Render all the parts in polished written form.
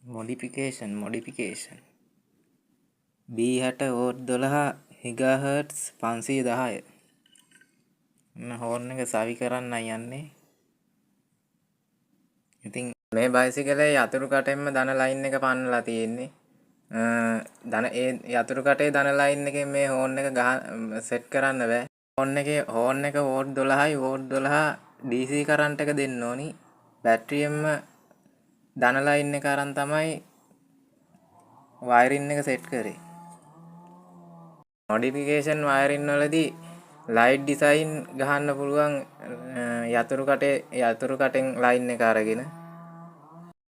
Modification B60 vote 12 හිගාහර්ට්ස් 510 හෝර්න් එක සවි කරන්නයි යන්නේ. ඉතින් මේ බයිසිකලේ යතුරු කටෙන්ම දන ලයින් එක පන්නලා තියෙන්නේ. දන ඒ යතුරු කටේ දන ලයින් එකෙන් මේ හෝර්න් එක සෙට් කරන්න බෑ. හෝර්න් එක වෝට් 12යි වෝට් 12 DC කරන්ට් එක දෙන්න ඕනි. බැටරියෙන්ම දන ලයින් එක අරන් තමයි වයරින් එක සෙට් කරේ. මොඩිෆිකේෂන් වයරින් වලදී ලයිට් ඩිසයින් ගහන්න පුළුවන් යතුරු කටෙන් ලයින් එක අරගෙන.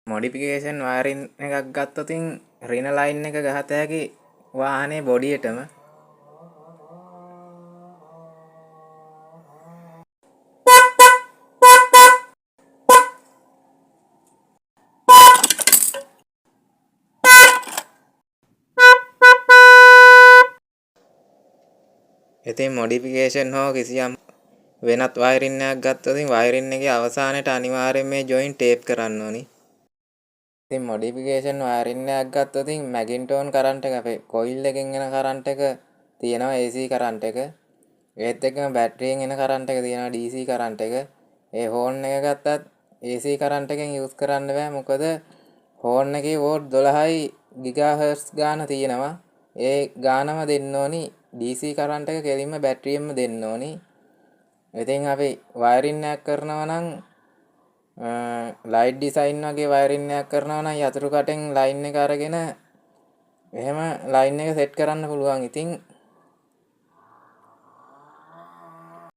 මොඩිෆිකේෂන් වයරින් එකක් ගත්තොතින් රින ලයින් එක ගහත හැකි වාහනේ බොඩියටම. ඉතින් මොඩිෆිකේෂන් හෝ කිසියම් වෙනත් වයරින් එකක් ගත්තොත් වයරින් එකේ අවසානයේට අනිවාර්යයෙන් මේ ජොයින් ටේප් කරන්න ඕනි. ඉතින් මොඩිෆිකේෂන් වයරින් එකක් ගත්තොත් මැගින්ටෝන් කරන්ට් එක අපේ කොයිල් එකෙන් එන කරන්ට් එක තියෙනවා AC කරන්ට් එක. ඒත් එක්කම බැටරියෙන් එන කරන්ට් එක තියෙනවා DC කරන්ට් එක. ඒ හෝර්න් එක ගත්තත් AC කරන්ට් එකෙන් යූස් කරන්න බෑ. මොකද හෝර්න් එකේ වෝට් 12යි ගිගාහර්ට්ස් ගාන තියෙනවා. ඒ ගානම දෙන්න ඕනි DC කරන්ට් එක කෙලින්ම බැටරියෙන්ම දෙන්න ඕනි. ඉතින් අපි වයරින් එකක් කරනවා නම් ලයිට් ඩිසයින් වගේ වයරින් එකක් කරනවා නම් යතුරු කටෙන් ලයින් එක අරගෙන එහෙම ලයින් එක සෙට් කරන්න පුළුවන්. ඉතින්